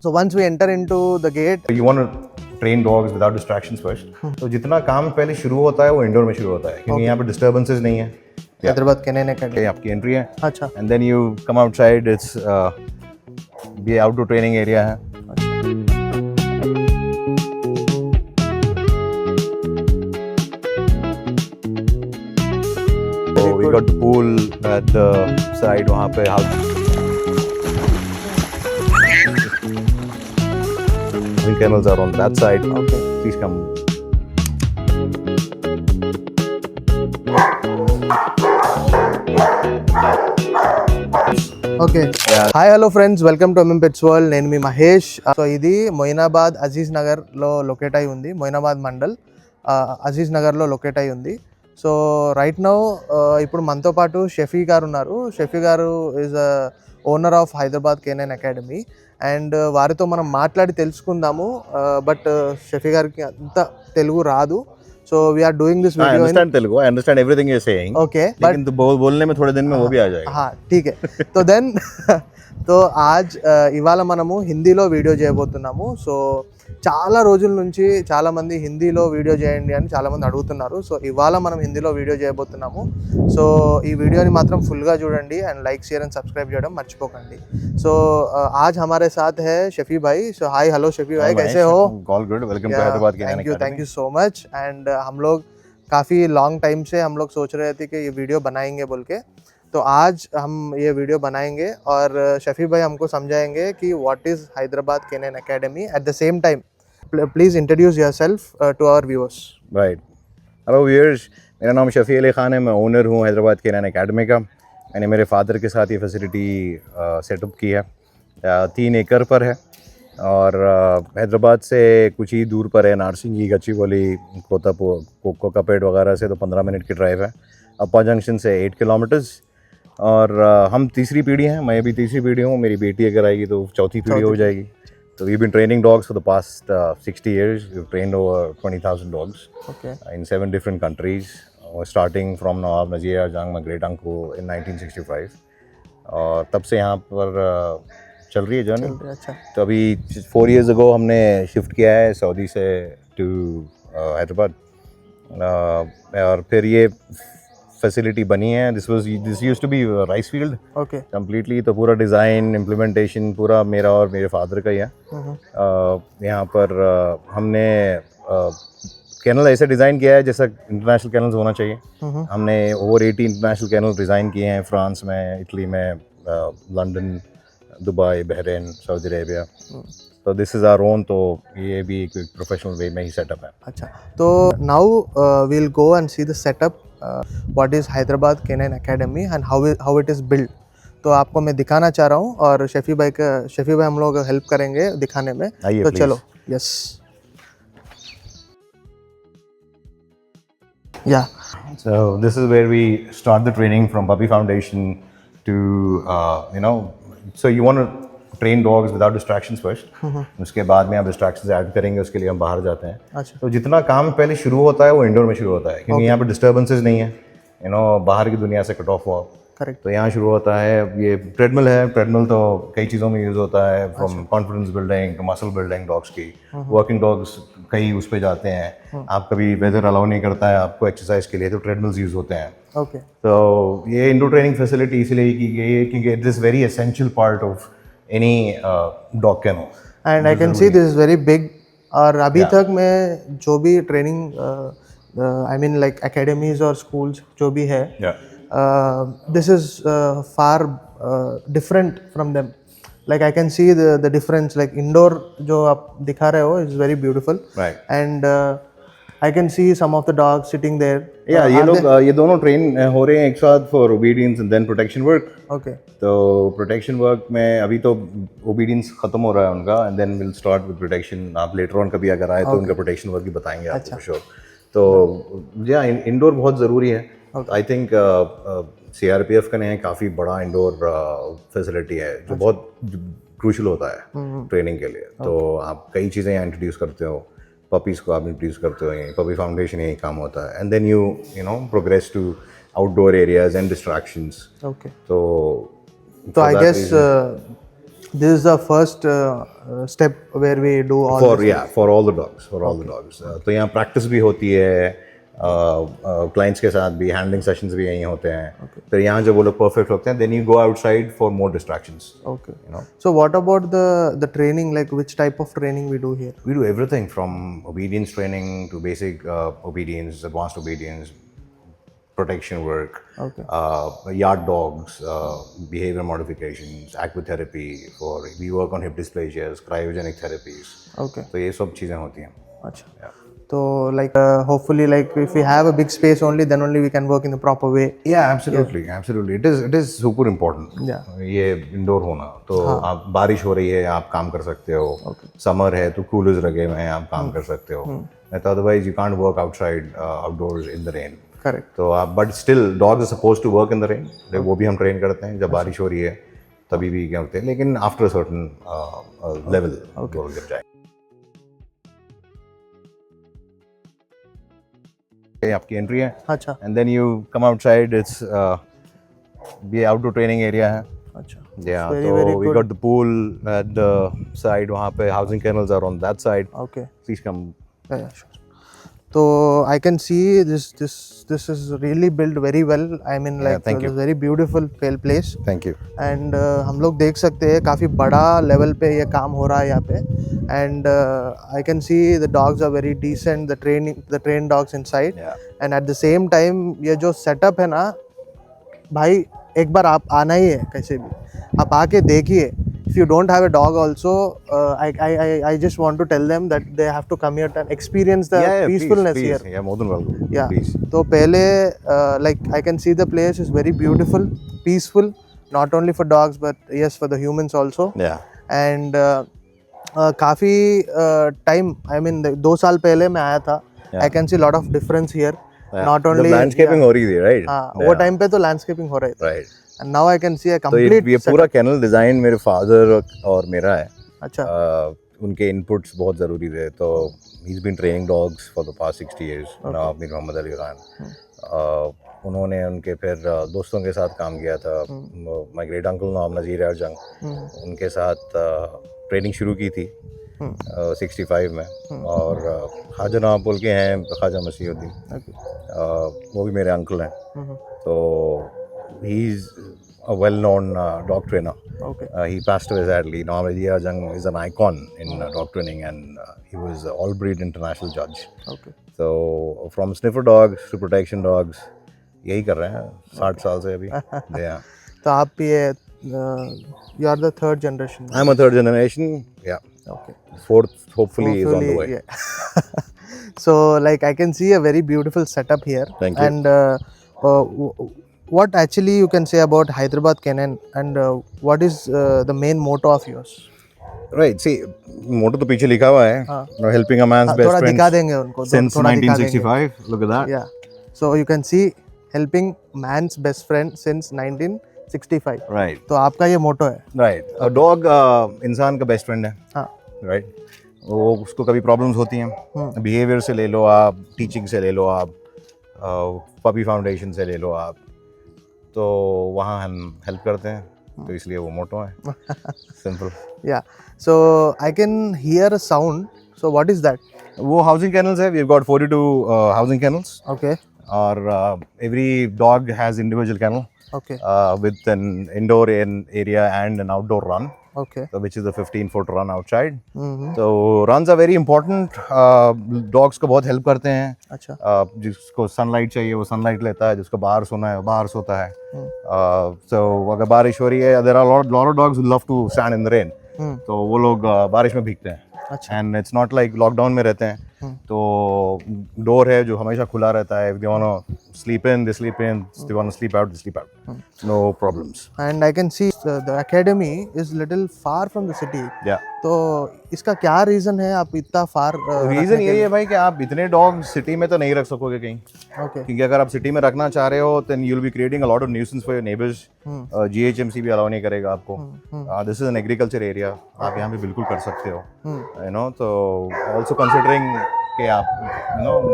So once we enter into the gate, you want to train dogs without distractions first. तो जितना काम पहले शुरू होता है वो इंडोर में शुरू होता है क्योंकि यहाँ पे डिस्टर्बेंसेस नहीं है. हैदराबाद केनेन एकेडमी. ये आपकी एंट्री है. अच्छा. And then you come outside. It's ये आउटडोर ट्रेनिंग एरिया है. So we got the pool at the side. वहाँ पे the kennels are on that side. Okay. Please come. Okay. Hi hello friends, welcome to MM pets world. నేను మీ Mahesh. So ఇది మొయినాబాద్ అజీజ్ నగర్లో locate అయి ఉంది. మొయినాబాద్ మండల్ అజీజ్ నగర్లో locate అయి ఉంది. సో రైట్ నౌ ఇప్పుడు మనతో పాటు షఫీ గారు ఉన్నారు. షఫీ గారు is owner of Hyderabad canine academy and వారితో మనం మాట్లాడి తెలుసుకుందాము. బట్ షఫీ గారికి అంత తెలుగు రాదు. So we are doing this video. I understand Telugu. I understand everything you're saying. Okay. लेकिन तो बोलने में थोड़े दिन में वो भी आ जाएगा. हाँ ठीक है. तो then तो आज ఇవాళ మనము హిందీలో వీడియో చేయబోతున్నాము. సో చాలా రోజుల నుంచి చాలామంది హిందీలో వీడియో చేయండి అని చాలామంది అడుగుతున్నారు. సో ఇవాళ మనం హిందీలో వీడియో చేయబోతున్నాము. సో ఈ వీడియోని మాత్రం ఫుల్గా చూడండి and like share and subscribe చేయడం మర్చిపోకండి. సో आज हमारे साथ है शफी भाई. सो हाय हेलो शफी भाई, कैसे हो? All good. Welcome to Hyderabad के. Thank you so much. And हम लोग काफ़ी लॉन्ग टाइम से हम लोग सोच रहे थे कि ये वीडियो बनाएंगे बोल के. तो आज हम ये वीडियो बनाएंगे और शफी भाई हमको समझाएंगे कि what is Hyderabad केनैन academy. At the same time please introduce yourself to our viewers. Right. Hello viewers, मेरा नाम शफी अली ख़ान है. मैं ओनर हूँ हैदराबाद केनैन एकेडमी का. मैंने मेरे फादर के साथ ये फैसिलिटी सेटअप की है. 3 एकड़ पर है और हैदराबाद से कुछ ही दूर पर है. नारसिंगी, गच्चीबौली, कोकापेट वगैरह से तो 15 मिनट की ड्राइव है. अप्पा जंक्शन से 8 किलोमीटर्स. और हम तीसरी पीढ़ी हैं. मैं भी तीसरी पीढ़ी हूँ. मेरी बेटी अगर आएगी तो चौथी पीढ़ी हो जाएगी. So we've been training dogs for the past 60 years. We've trained over 20,000 dogs. Okay. In 7 different countries. Starting from Nawab Nazir Jang, my great uncle, in 1965. और तब से यहाँ पर चल रही है जर्नी. अच्छा. तो अभी 4 years ago हमने शिफ्ट किया है सऊदी से टू हैदराबाद. और फिर ये फैसिलिटी बनी है. This used to be rice field. Okay. Completely. तो पूरा डिज़ाइन इम्प्लीमेंटेशन पूरा मेरा और मेरे फादर का ही है. यहाँ पर हमने कैनल ऐसे डिज़ाइन किया है जैसा इंटरनेशनल कैनल्स होना चाहिए. हमने ओवर 80 इंटरनेशनल कैनल डिज़ाइन किए हैं फ्रांस में, इटली में, London, Dubai, Bahrain, Saudi Arabia. तो दिस इज़ आवर ओन. तो ये भी एक प्रोफेशनल वे में ही सेटअप है. अच्छा. तो now we'll go and see the setup what is Hyderabad केनैन Academy and how it is build. तो आपको मैं दिखाना चाह रहा हूँ और शफी भाई हम लोग हेल्प करेंगे दिखाने में. तो चलो. Yes. Yeah. So this is where we start the training from puppy foundation to so you want to train dogs without distractions first. उसके बाद में आप distractions ऐड करेंगे, उसके लिए हम बाहर जाते हैं. अच्छा. तो जितना काम पहले शुरू होता है वो इंडोर में शुरू होता है क्योंकि यहाँ पे डिस्टर्बेंसेस नहीं है. बाहर की दुनिया से कट ऑफ हुआ. करेक्ट. तो यहाँ शुरू होता है. ये ट्रेडमिल है. ट्रेडमिल तो कई चीज़ों में यूज़ होता है. From confidence building to muscle building dogs की. वर्किंग डॉग्स कई उस पर जाते हैं. आप कभी वेदर अलाउ नहीं करता है आपको एक्सरसाइज के लिए तो ट्रेडमिल्स यूज़ होते हैं. ओके. तो ये इंडोर ट्रेनिंग फैसिलिटी इसलिए की गई है क्योंकि it is very essential part of any dog kennel. And I can see this is very big. और अभी तक मैं जो भी training I mean like academies और स्कूल्स जो भी है, this is far different from them. Like I can see the difference. Like indoor जो आप दिखा रहे हो is very beautiful. Right. And I can see some of the dogs sitting there. Yeah, ये दोनों ट्रेन हो रहे हैं एक साथ for obedience and then protection work. Okay. तो protection work में अभी तो obedience खत्म हो रहा है उनका and then we'll start with protection. आप later on कभी अगर आए तो उनका protection work भी बताएंगे आपको for sure. तो yeah, indoor बहुत ज़रूरी है. आई थिंक CRPF का ने काफ़ी बड़ा इंडोर फैसिलिटी है जो बहुत क्रूशल होता है ट्रेनिंग के लिए. तो आप कई चीज़ें यहाँ इंट्रोड्यूस करते हो. पपीज़ को आप इंट्रोड्यूस करते हो. यहीं पपी फाउंडेशन यही काम होता है. And then you progress to outdoor areas and distractions. Okay. तो I guess This is the first step where we do all for this. for all the dogs, तो यहाँ प्रैक्टिस भी होती है, क्लाइंट्स के साथ भी हैंडलिंग सेशंस भी यहीं होते हैं. फिर यहाँ जब वो लोग परफेक्ट होते हैं, then you go outside for more distractions. Okay. So what about the training? Like which type of training we do here? We do everything from obedience training to basic obedience, advanced obedience, protection work, yard dogs, behavior modifications, aquatherapy. We work on hip dysplasias, cryogenic therapies. Okay. तो ये सब चीज़ें होती हैं. अच्छा. So like hopefully like if we have a big space only, then only we can work in the proper way. Yeah, absolutely. It is super important. Yeah. ये indoor होना, तो आप बारिश हो रही है आप काम कर सकते हो. समर है तो कूलर्स लगे हुए हैं आप काम कर सकते हो. नहीं तो otherwise you can't work outside outdoors in the rain. Correct. तो आप but still dogs are suppose to work in the rain. वो भी हम ट्रेन करते हैं जब बारिश हो रही है तभी भी क्या होते हैं, लेकिन आफ्टर सर्टन लेवल जब जाए. आपकी एंट्री है. अच्छा. And then you come outside. It's भी आउटडोर ट्रेनिंग एरिया है. अच्छा. Yeah, so we got the pool at the side. वहाँ पे housing kennels are on that side. Okay. Please come. Yeah, sure. So I can see this is really built very well. I mean like thank you. It's a very beautiful place. Thank you. And हम लोग देख सकते हैं काफ़ी बड़ा level पे ये काम हो रहा है यहाँ पे. And I can see the dogs are very decent. The trained dogs inside. Yeah. And at the same time ये जो setup है ना भाई, एक बार आप आना ही है कैसे भी, आप आके देखिए. If you don't have a dog also, I just want to tell them that they have to come here and experience the peacefulness please. here. Yeah, more than welcome. Yeah. Please. तो पहले like I can see the place is very beautiful, peaceful, not only for dogs but yes for the humans also. Yeah. And काफ़ी time, I mean 2 साल पहले मैं आया था. I can see lot of difference here. Yeah. Not only the landscaping हो रही थी, right? हाँ, वो टाइम पे तो landscaping हो रही थी. Right. And now I can see a तो complete. ये पूरा kennel design मेरे father और मेरा है. अच्छा. उनके inputs बहुत ज़रूरी थे. तो he's been training dogs for the past 60 years. Mir Mohammad Ali Khan. उन्होंने उनके फिर दोस्तों के साथ काम किया था. My great uncle नाम नज़ीर अर्जंग, उनके साथ ट्रेनिंग शुरू की थी 65 में. और ख्वाजा नवाब बोल के हैं ख्वाजा मसीहुद्दीन, वो भी मेरे अंकल हैं. तो he is a well-known dog trainer. Okay. He passed away sadly. Nawab Ali Ajang is an icon in dog training, and he was an all-breed international judge. Okay. So from sniffer dogs to protection dogs, यही कर रहे हैं 60 साल से अभी. Yeah. तो आप ये you are the third generation. I'm a third generation. Yeah. Okay. Fourth hopefully is on the way. Yeah. So like I can see a very beautiful setup here. Thank you. And what actually you can say about Hyderabad Canine, and what is the main motto of yours? Right. See, motto तो पीछे लिखा हुआ है. Helping a man's best थोड़ा friend दिखा देंगे उनको. since 1965. Look at that. Yeah. So you can see helping man's best friend since 1965. Right. तो आपका ये मोटो है. Right. A dog इंसान का बेस्ट फ्रेंड है. हाँ. Right. वो उसको कभी प्रॉब्लम्स होती हैं. बिहेवियर से ले लो आप, टीचिंग से ले लो आप, पपी फाउंडेशन से ले लो आप. तो वहाँ हम हेल्प करते हैं, तो इसलिए वो मोटो है. Simple. Yeah. So I can hear a sound. So what is that? वो हाउसिंग कैनल्स है. we've got 42 housing canals. Okay. और every dog has individual kennel. Okay. With an indoor area and an outdoor run. Okay. So which is a 15-foot run outside. Mm-hmm. So runs are very important. Dogs को बहुत help करते हैं. अच्छा. जिसको sunlight चाहिए वो sunlight लेता है, जिसको बाहर सोना है वो बाहर सोता है. So अगर बारिश हो रही है, there are a lot of dogs who love to stand in the rain. तो वो लोग बारिश में भीगते हैं. अच्छा. And it's not like lockdown में रहते हैं. तो डोर है जो हमेशा खुला रहता है. If they want to sleep in, they sleep in. If they want to sleep out, they sleep out. No problems. And I can see the academy is little far from the city. Yeah. तो इसका क्या reason है आप इतना फार? Reason यही है भाई कि आप इतने डॉग सिटी में तो नहीं रख सकोगे कहीं. Okay. क्योंकि अगर आप सिटी में रखना चाह रहे हो then you'll be creating a lot of nuisance for your neighbors. GHMC भी अलाउ नहीं करेगा आपको. This is an agriculture area. आप यहाँ पे बिल्कुल कर सकते हो. You know, तो also considering कि आप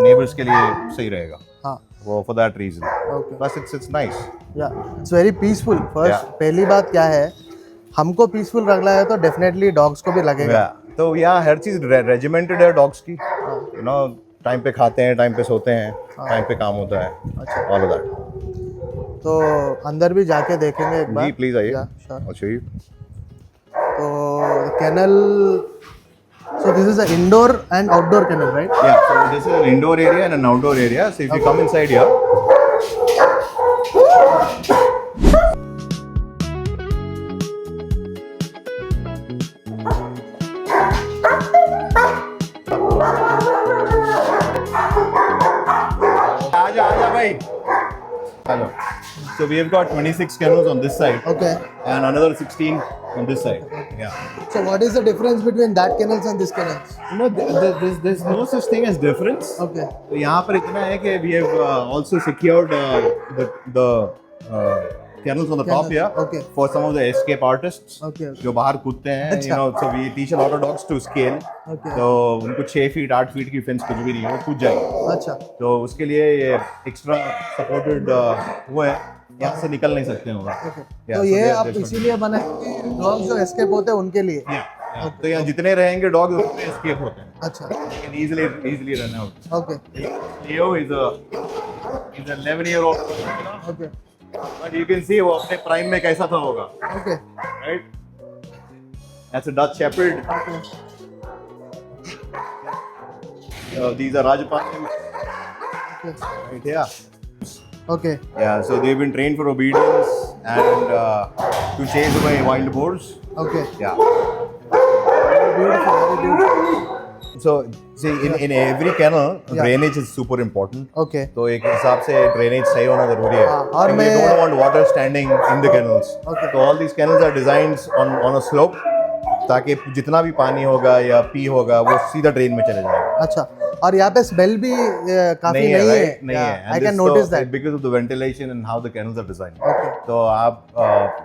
neighbors के लिए सही रहेगा. हाँ. वो for that reason. Okay. Plus it's nice. Yeah. It's very peaceful. First, Yeah. पहली बात क्या है हमको पीसफुल रख रहा है तो डेफिनेटली डॉग्स को भी लगेगा। Yeah. तो यहाँ हर चीज़ रेजिमेंटेड है डॉग्स की, यू नो, टाइम पे खाते हैं, टाइम पे सोते हैं, टाइम पे काम होता है, अच्छा, ऑल ऑफ दैट। तो अंदर भी जाके देखेंगे एक बार। जी प्लीज आइए, Yeah, sure. I'll show you. तो canal, so this is an indoor and outdoor kennel, right? Yeah, so this is an indoor area and an outdoor area. So if you come inside here, आजा भाई, hello. So we have got 26 kennels on this side Okay. and another 16 on this side. Yeah. So what is the difference between that kennels and this kennels? No, there's no such thing as difference. Okay. तो यहाँ पर इतना है कि we have also secured the kennels on the top Kennels, here okay. for some of the escape artists Okay, okay. जो बाहर कूदते हैं, अच्छा। you know, so we teach a lot of dogs to scale. Okay. तो उनको 6 feet 8 feet की fence कुछ भी नहीं है, वो कूद जाएंगे। अच्छा, तो उसके लिए ये एक्स्ट्रा सपोर्टेड वो है, यहाँ से निकल नहीं सकते होगा। okay. Yeah, तो so ये they- आप they're इसीलिए बनाए डॉग्स जो एस्केप होते हैं उनके लिए। Yeah. तो यहाँ जितने रहेंगे डॉग उतने एस्केप होते हैं, अच्छा, can easily run out. Okay Leo is an 11-year-old, okay but you can see वो अपने प्राइम में कैसा था होगा, okay right? That's a Dutch Shepherd. These are Rajapani, right here. Okay Yeah, so they've been trained for obedience and to chase away wild boars. Okay Yeah. So see, in every kennel, Yeah. drainage is super important. Okay तो एक हिसाब से drainage सही होना जरूरी है। हाँ, और We मैं- don't want water standing in the kennels. Okay. तो all these kennels are designed on a slope ताकि जितना भी पानी होगा या पी होगा वो सीधा ड्रेन में चले जाएगा। अच्छा, और यहाँ पे स्मेल भी काफी नहीं है, right? नहीं है। I can notice that. because of the ventilation and how the kennels are designed. Okay तो आप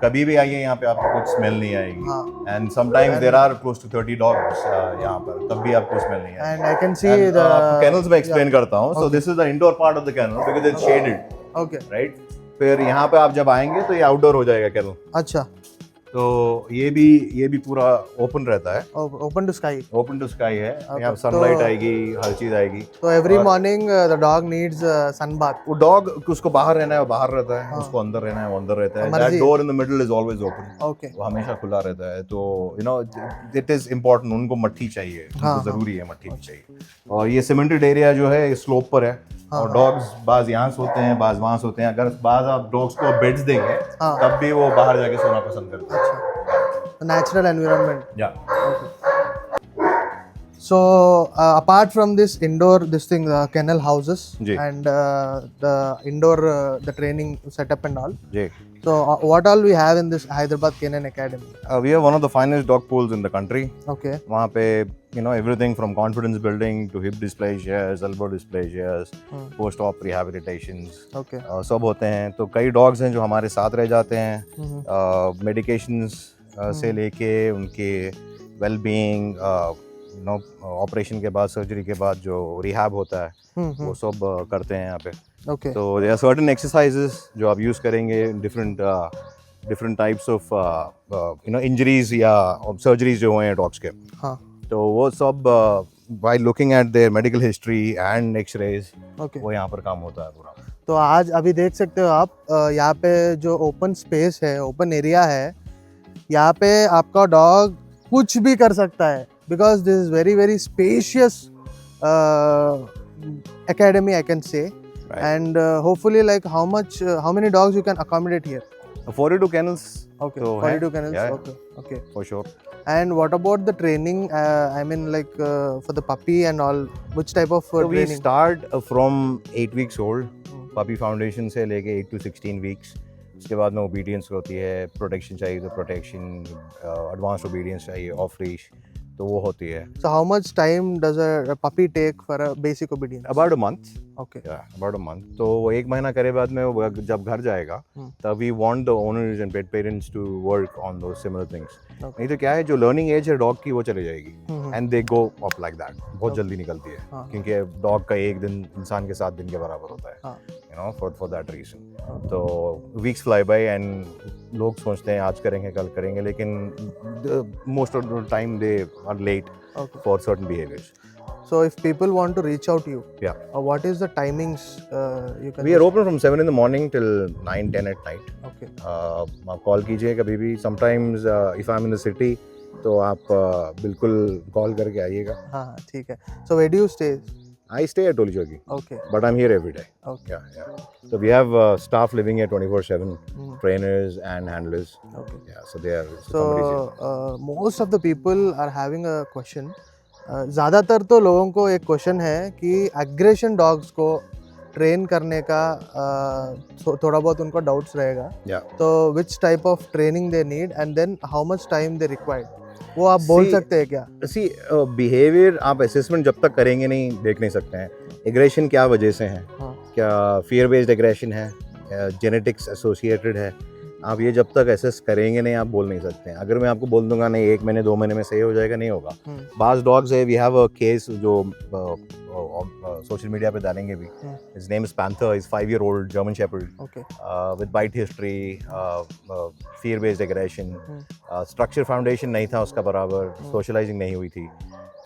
कभी भी आइए यहाँ पे आपको कुछ स्मेल नहीं आएगी। हाँ। And sometimes there are close to 30 dogs यहाँ पर, तब भी आपको स्मेल नहीं आएगी। And I can see And, the आपको kennels में एक्सप्लेन करता हूँ। So this is the indoor part of the kennel because it's shaded, okay right? फिर यहाँ पे आप जब आएंगे तो ये आउटडोर हो जाएगा kennel। अच्छा, तो ये भी पूरा ओपन रहता है, open to sky. Open to sky है। Okay, यहाँ सनलाइट तो- आएगी, हर चीज आएगी। तो एवरी और- morning the dog needs sun bath. वो डॉग उसको बाहर रहना है वो बाहर रहता है, हाँ। उसको अंदर रहना है वो अंदर रहता है। मर्जी दैट है। Door in the middle is always open, okay वो हमेशा खुला रहता है। तो you no it is important, उनको मट्ठी चाहिए, हाँ, उनको जरूरी है, मट्ठी भी चाहिए। और ये सीमेंटेड एरिया जो है स्लोप पर है हाँ, और डॉग्स बाज यहाँ सोते हैं, बाज वहाँ सोते हैं। अगर बाज आप डॉग्स को बेड्स देंगे हाँ। तब भी वो बाहर जाके सोना पसंद करते हैं। अच्छा, नेचुरल एनवायरनमेंट। या So apart from this indoor, this thing, the kennel houses जी। and the indoor, the training setup and all. जी, So what all we have in this Hyderabad Canine Academy? we are one of the finest dog pools in the country. Okay. वहाँ पे you know everything from confidence building to hip dysplasias, elbow dysplasias, post-op rehabilitations, Okay. सब होते हैं। तो कई dogs हैं जो हमारे साथ रह जाते हम्म, हैं, मेडिकेशंस से लेके उनके वेल बीइंग, नो ऑपरेशन के बाद, सर्जरी के बाद जो रिहैब होता है वो सब करते हैं यहाँ पे। Okay. तो देयर आर सर्टेन एक्सरसाइजेस जो आप यूज़ करेंगे, different types of you know injuries या सर्जरीज जो हुए हैं डॉग्स के, हाँ. तो वो सब by looking at their medical history and xrays Okay. वो यहाँ पर काम होता है पूरा। तो आज अभी देख सकते हो आप, यहाँ पे जो ओपन स्पेस है, ओपन एरिया है, यहाँ पे आपका डॉग कुछ भी कर सकता है, because this is very very spacious academy, I can say. Right. And hopefully, like how many dogs you can accommodate here? 42 kennels Okay, तो 42 है, kennels. yeah, Okay, okay. for sure. And what about the training? I mean, like for the puppy and all, which type of So we training? start from 8 weeks old, puppy foundation से लेके 8 to 16 weeks. उसके बाद में obedience होती है, protection चाहिए तो protection, advanced obedience चाहिए, off leash, तो वो होती है। So how much time does a puppy take for a basic obedience? About a month. Okay. About a month. तो वो 1 महीना करे बाद में वो जब घर जाएगा तब we want the owners and pet parents to work on those similar things. नहीं तो क्या है, जो लर्निंग एज है डॉग की वो चले जाएगी and they go up like that. बहुत जल्दी निकलती है क्योंकि डॉग का एक दिन इंसान के 7 दिन के बराबर होता है, you know, for that reason. तो वीक्स फ्लाई बाय एंड लोग सोचते हैं आज करेंगे कल करेंगे, लेकिन most of the time they are late for certain behaviours. So if people want to reach out to you, Yeah. What is the timings you can? We are open from 7 in the morning till 9-10 at night. Okay. आप call कीजिए कभी भी. Sometimes if I am in the city तो आप बिल्कुल call करके आइएगा. हाँ ठीक है. So where do you stay? I stay at Tolichogi. Okay. But I'm here every day. Okay. Yeah. So we have staff living here 24/7, trainers and handlers. Okay. Yeah. So they are. So most of the people are having a question. ज़्यादातर तो लोगों को एक question है कि aggression dogs को train करने का थोड़ा बहुत उनको डाउट्स रहेगा. Yeah. तो which type of training they need and then how much time they required, वो आप बोल सकते हैं क्या? सी बिहेवियर आप असेसमेंट जब तक करेंगे नहीं देख नहीं सकते हैं. एग्रेशन क्या वजह से है, क्या फियर बेस्ड एग्रेशन है, जेनेटिक्स एसोसिएटेड है, आप ये जब तक एसेस करेंगे नहीं आप बोल नहीं सकते हैं. अगर मैं आपको बोल दूंगा नहीं 1 महीने 2 महीने में सही हो जाएगा, नहीं होगा. बाज डॉग्स है, वी हैव अ केस जो सोशल मीडिया पे डालेंगे भी. His name is Panther, is 5-year-old German shepherd with bite history, fear based aggression, structure foundation नहीं था उसका बराबर, सोशलाइजिंग नहीं हुई थी.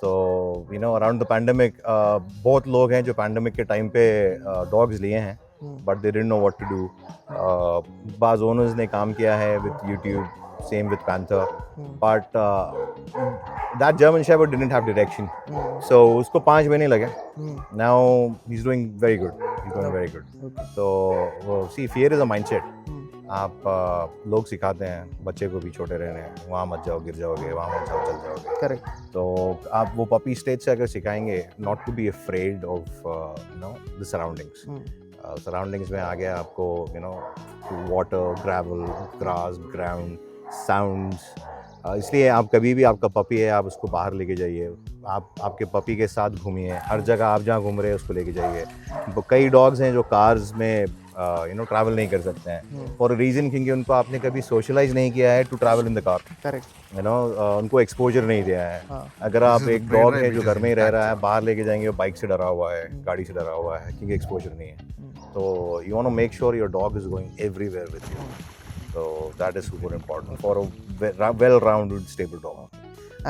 तो you know around the pandemic बहुत लोग हैं जो पैंडेमिक के टाइम पे डॉग्स लिए हैं but they didn't know what to do. बाज ओनर्स ने काम किया है with YouTube, same with Panther, but that German shepherd didn't have direction, so उसको 5 महीने लगे. Now he is doing very good, he is doing very good. तो see fear is a mindset. आप लोग सिखाते हैं बच्चे को भी छोटे रहने, वहाँ मत जाओ गिर जाओगे, वहाँ मत जाओ चल जाओगे. करेक्ट. तो आप वो पपी स्टेज से अगर सिखाएंगे not to be afraid of you know the surroundings. Surroundings में आ गया आपको you know water, gravel, grass, ground, sounds. इसलिए आप कभी भी आपका पपी है आप उसको बाहर लेके जाइए, आप आपके पपी के साथ घूमिए, हर जगह आप जहाँ घूम रहे हैं उसको लेके जाइए. कई डॉग्स हैं जो कार्स में यू नो ट्रैवल नहीं कर सकते हैं फॉर अ रीज़न, क्योंकि उनको आपने कभी सोशलाइज नहीं किया है to travel in the car. Correct. You know उनको एक्सपोजर नहीं दिया है. अगर आप एक डॉग है जो घर में ही रह रहा है, बाहर लेके जाएंगे बाइक से डरा हुआ है, गाड़ी से डरा हुआ है, क्योंकि एक्सपोजर नहीं है. तो you want to make sure your dog is going everywhere with you. So that is super important for a well-rounded, stable dog.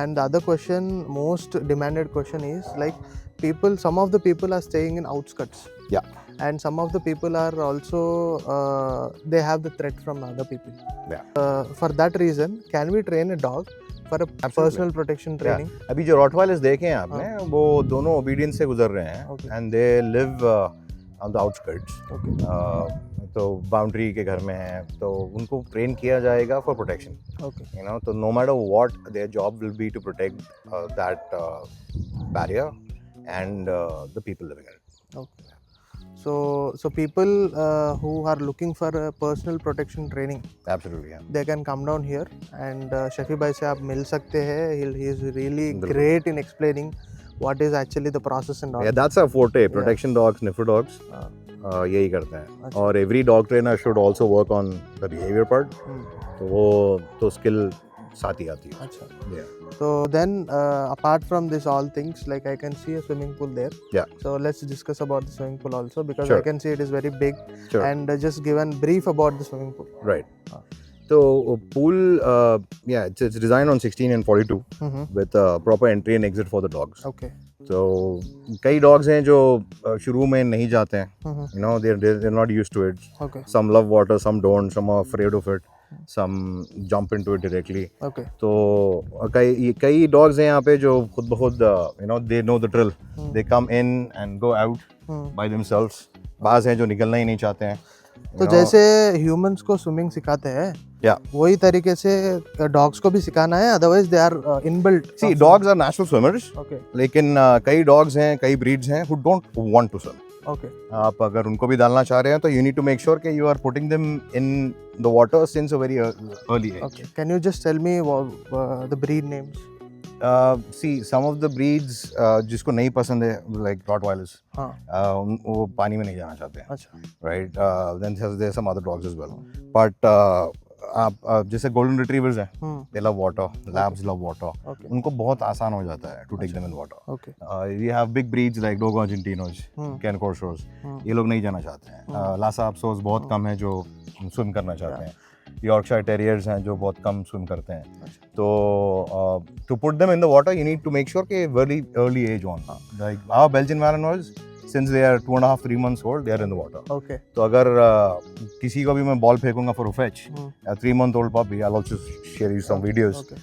And the other question, most demanded question is like people. Some of the people are staying in outskirts. Yeah. And some of the people are also they have the threat from other people. Yeah. For that reason, can we train a dog for a personal protection training? Yeah. अभी जो Rottweilers देखे हैं आपने, वो दोनों obedience से गुजर रहे हैं, and they live on the outskirts. Okay. तो बाउंड्री के घर में है, तो उनको ट्रेन किया जाएगा फॉर प्रोटेक्शन. यू नो, तो no matter what their job will be to protect that barrier and the people living in it. Okay. So people who are looking for a personal protection training, absolutely, yeah, they can come down here and Shafi bhai se aap mil sakte hain. He is really great in explaining what is actually the process and all. Yeah, that's our forte. Protection dogs, sniffer dogs, यही करते हैं. और every dog trainer should also work on the behaviour part. तो वो तो skill साथ ही आती है. अच्छा. Yeah. So then apart from this all things, like I can see a swimming pool there. Yeah. So let's discuss about the swimming pool also, because Sure. I can see it is very big. Sure. And just give a brief about the swimming pool. Right. So pool, yeah, it's designed on 16 and 42 with proper entry and exit for the dogs. Okay. So कई dogs हैं जो शुरू में नहीं जाते हैं. You know, they're not used to it. Okay. Some love water, some don't, some are afraid of it, some jump into it directly. Okay. तो कई dogs हैं यहाँ पे जो खुद ब खुद you know they know the drill. They come in and go out by themselves. बाज हैं जो निकलना ही नहीं चाहते हैं. तो जैसे ह्यूमंस को स्विमिंग सिखाते हैं, वही तरीके से डॉग्स को भी सिखाना है, otherwise they are inbuilt. See dogs are natural swimmers. Okay. लेकिन कई डॉग्स हैं, कई ब्रीड्स हैं who don't want to swim. Okay. आप अगर उनको भी डालना चाह रहे हैं तो you need to make sure कि you are putting them in the water since a very early age. Okay. Can you just tell me the breed names? See, some of the breeds जिसको नहीं पसंद है, like Rottweilers, हाँ वो पानी में नहीं जाना चाहते हैं, अच्छा right? Then there's some other dogs as well, but आप जैसे golden retrievers हैं, they love water, labs love water, okay उनको बहुत आसान हो जाता है to take them in water. Okay We have big breeds like Dogo Argentinos, Ken Corsos, ये लोग नहीं जाना चाहते हैं. Lhasa Apsos बहुत कम है जो swim करना चाहते हैं. Yorkshire Terriers हैं जो बहुत कम swim करते हैं. तो to put them in the water, you need to make sure कि early age on. Like our Belgian Malinois, since they are 2.5-3 months old, they are in the water. Okay तो अगर किसी को भी मैं ball फेंकूंगा for a fetch, a 3-month-old puppy, I'll also share you some videos. Okay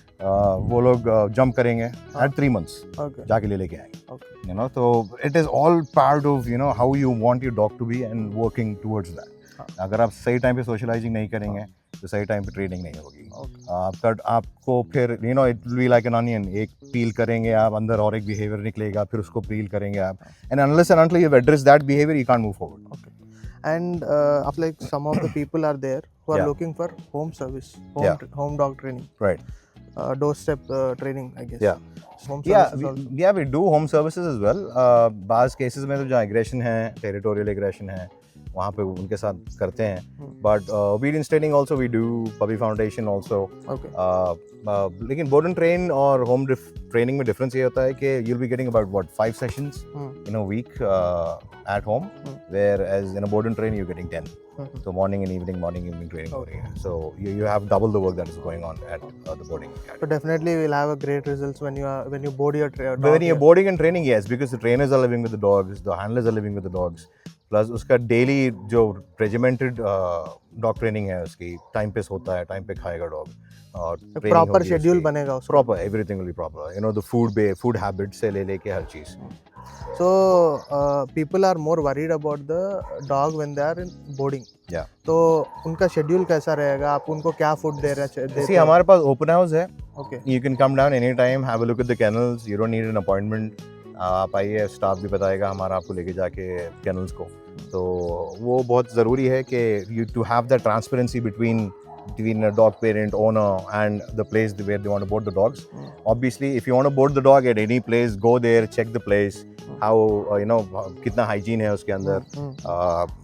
वो लोग jump करेंगे at 3 months, okay जाके ले लेके आएंगे. Okay You know, so it is all part of, you know, how you want your dog to be and working towards that. अगर आप सही टाइम पे सोशलाइजिंग नहीं करेंगे तो सही टाइम पे ट्रेनिंग नहीं होगी. आपको फिर you know it will be like an onion, एक पील करेंगे आप, अंदर और एक बिहेवियर निकलेगा, फिर उसको पील करेंगे आप, and unless and until you address that behaviour you can't move forward. Okay. And of like some of the people are there who are Yeah. looking for home service, home dog training, Right. doorstep training, I guess. Yeah. Home Yeah, services also. we do home services as well. बाज़ cases में तो जहाँ aggression है, territorial aggression है, वहाँ पे उनके साथ करते हैं. But obedience training also we do, puppy foundation also. Okay. लेकिन board and train और home training में difference ये होता है कि you'll be getting about 5 sessions in a week at home, whereas in a board and train you're getting 10. So morning and evening training हो रही है. So you have double the work that is going on at the boarding academy. So definitely we'll have a great results when you board your dog. When you're here. boarding and training, yes, because the trainers are living with the dogs, the handlers are living with the dogs. Plus उसका daily जो regimented dog training है, उसकी time पे सोता है, time पे खाएगा dog, और प्रॉपर शेड्यूल बनेगा उसका. Proper, everything will be proper, you know, the food habit से ले लेके हर चीज़. So people are more worried about the dog when they are in boarding. Yeah. तो उनका शेड्यूल कैसा रहेगा, आप उनको क्या फूड दे रहे See, हमारे पास ओपन हाउस है. Okay. You can come down anytime, have a look at the kennels. You don't need an appointment. आप आइए, स्टाफ भी बताएगा हमारा आपको लेके जाके कैनल्स को. तो वो बहुत ज़रूरी है कि you too have the transparency between a dog parent, owner, and the place where they want to board the dogs. Obviously, if you want to board the dog at any place, go there, check the place, how you know कितना hygiene है उसके अंदर,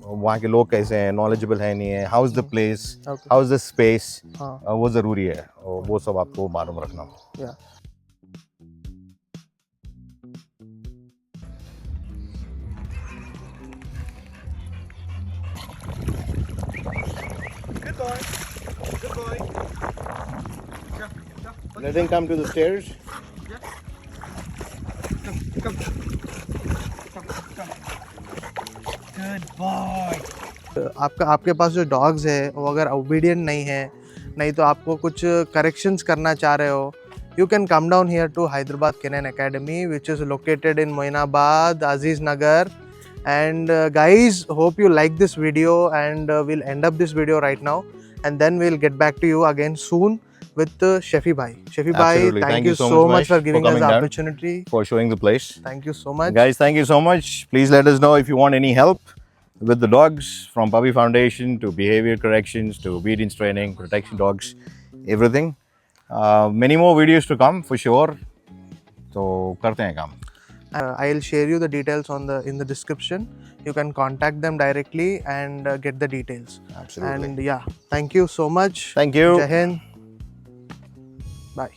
वहाँ के लोग कैसे हैं, knowledgeable है नहीं है, how is the place, Okay. how is the space, हाँ. वो ज़रूरी है, वो सब आपको मालूम रखना. Yeah. Good boy. Good boy. Let him come to the stairs. Good boy. आपके पास जो डॉग्स है वो अगर ओबीडियंट नहीं है, नहीं तो आपको कुछ करेक्शंस करना चाह रहे हो, you can come down here to Hyderabad Canine Academy, which is located in Moinabad, Aziz Nagar. And guys, hope you like this video, and we'll end up this video right now, and then we'll get back to you again soon with Shefi Bhai. Shefi Bhai, Absolutely. thank you so much for giving us coming the down, opportunity. for showing the place. Thank you so much. Guys, thank you so much. Please let us know if you want any help with the dogs, from Puppy Foundation to behavior corrections to obedience training, protection dogs, everything. Many more videos to come for sure. So करते हैं काम. I'll share you the details in the description. You can contact them directly and get the details. Absolutely. And yeah, thank you so much. Thank you. Jai Hind. Bye.